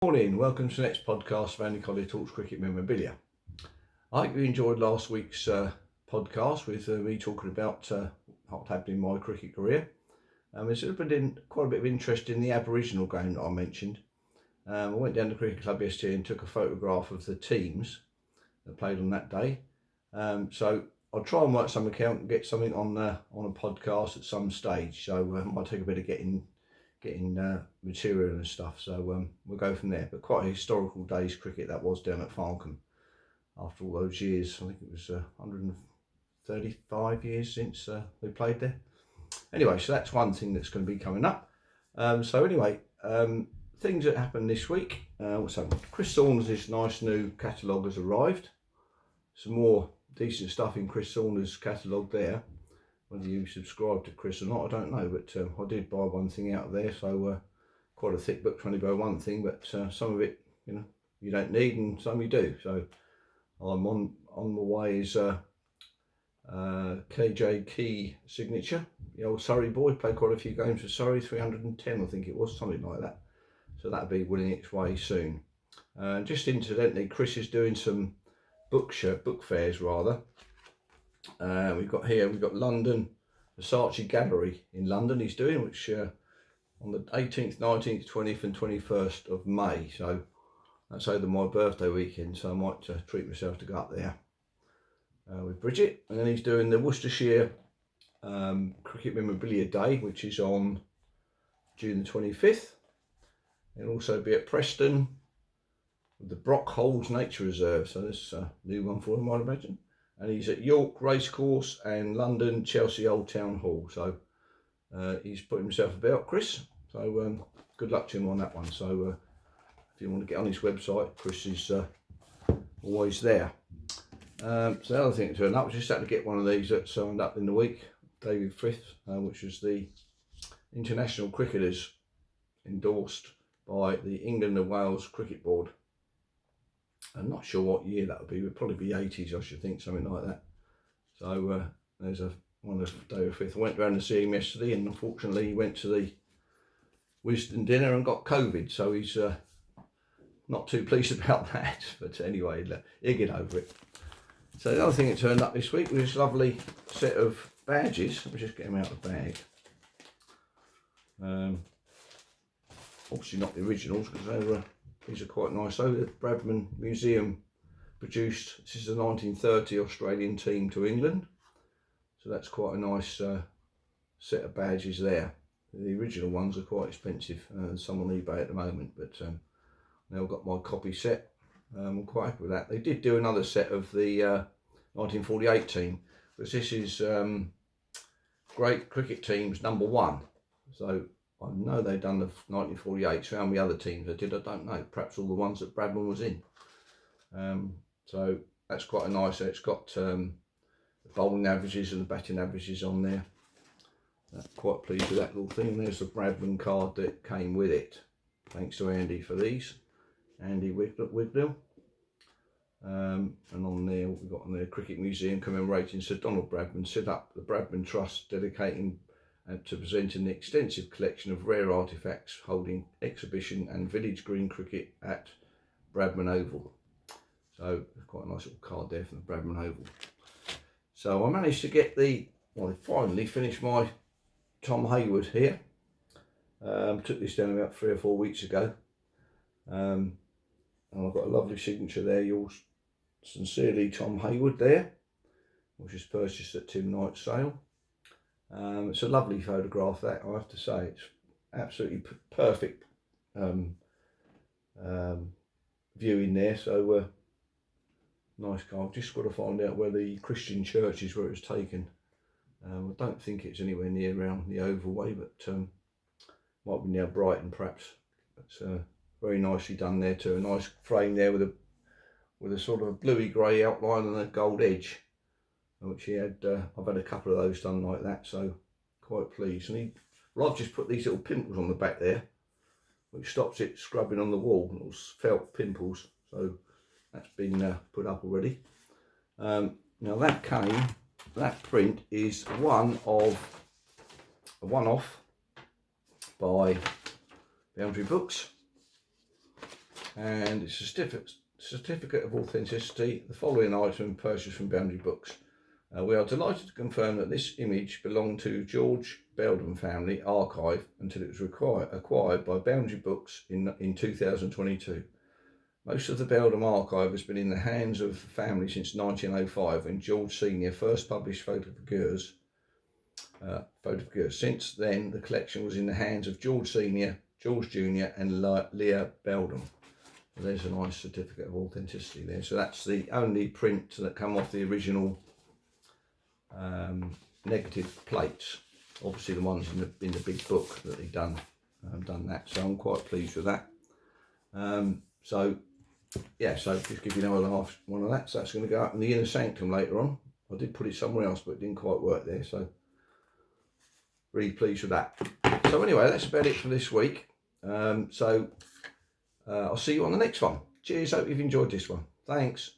Morning, welcome to the next podcast of Andy Collier-talks cricket memorabilia. I hope you enjoyed last week's podcast with me talking about what happened in my cricket career. There's been quite a bit of interest in the Aboriginal game that I mentioned. I went down to the cricket club yesterday and took a photograph of the teams that played on that day. So I'll try and work something out and get something on a podcast at some stage. So it might take a bit of getting material and stuff, so we'll go from there. But quite a historical day's cricket that was down at Farncombe after all those years. I think it was 135 years since they played there. Anyway, so that's one thing that's going to be coming up. Things that happened this week. What's happened? Chris Saunders' nice new catalogue has arrived. Some more decent stuff in Chris Saunders' catalogue there. Whether you subscribe to Chris or not, I don't know, but I did buy one thing out of there, so quite a thick book to only buy one thing, but some of it, you don't need, and some you do. So I'm on my way is KJ Key signature, the old Surrey boy, played quite a few games for Surrey, 310 I think it was, something like that. So that'll be winning its way soon. Just incidentally, Chris is doing some book fairs rather. We've got London, the Versace Gallery in London he's doing, which on the 18th, 19th, 20th and 21st of May. So that's over my birthday weekend, so I might treat myself to go up there with Bridget. And then he's doing the Worcestershire Cricket Memorabilia Day, which is on June the 25th. He'll also be at Preston with the Brockholes Nature Reserve, so there's a new one for him, I'd imagine. And he's at York Racecourse and London Chelsea Old Town Hall. So he's put himself about, Chris. So good luck to him on that one. So if you want to get on his website, Chris is always there. So the other thing that turned up was just had to get one of these that signed up in the week, David Frith, which was the international cricketers endorsed by the England and Wales Cricket Board. I'm not sure what year that would be. It would probably be 80s, I should think, something like that. So there's one of David Frith. I went round to see him yesterday, and unfortunately he went to the Wisdom dinner and got COVID. So he's not too pleased about that. But anyway, he'll get over it. So the other thing that turned up this week was this lovely set of badges. Let me just get them out of the bag. Obviously not the originals, because these are quite nice. So the Bradman Museum produced, this is the 1930 Australian team to England. So that's quite a nice set of badges there. The original ones are quite expensive, some on eBay at the moment, but now I've got my copy set. I'm quite happy with that. They did do another set of the 1948 team, because this is Great Cricket Teams #1. So I know they've done the 1948, so how many other teams they did, I don't know. Perhaps all the ones that Bradman was in. So that's quite a nice, it's got the bowling averages and the batting averages on there. Quite pleased with that little thing. There's the Bradman card that came with it. Thanks to Andy for these. Andy Wignell. And on there, we've got on there, Cricket Museum commemorating Sir Donald Bradman, set up the Bradman Trust, dedicating to presenting the extensive collection of rare artefacts, holding exhibition and village green cricket at Bradman Oval. So quite a nice little card there from the Bradman Oval. So I managed to get I finally finished my Tom Hayward here. Took this down about 3 or 4 weeks ago. And I've got a lovely signature there, yours sincerely Tom Hayward there, which was purchased at Tim Knight's sale. It's a lovely photograph, that, I have to say. It's absolutely perfect viewing there. So nice card. Just got to find out where the Christian church is where it was taken. I don't think it's anywhere near around the Oval Way, but might be near Brighton perhaps. It's very nicely done there too. A nice frame there with a sort of bluey grey outline and a gold edge, which he had. I've had a couple of those done like that, so quite pleased. And I've just put these little pimples on the back there, which stops it scrubbing on the wall, little felt pimples. So that's been put up already. Now that print is a one-off by Boundary Books. and it's a certificate of authenticity. The following item purchased from Boundary Books. We are delighted to confirm that this image belonged to George Belden family archive until it was acquired by Boundary Books in 2022. Most of the Belden archive has been in the hands of the family since 1905, when George Sr. first published photographs. Since then, the collection was in the hands of George Sr., George Jr. and Leah Belden. There's a nice certificate of authenticity there. So that's the only print that come off the original negative plates. Obviously the ones in the big book that they've done that. So I'm quite pleased with that. So just give you another last one of that. So that's going to go up in the inner sanctum later on. I did put it somewhere else, but it didn't quite work there. So really pleased with that. So anyway, that's about it for this week. I'll see you on the next one. Cheers, hope you've enjoyed this one. Thanks.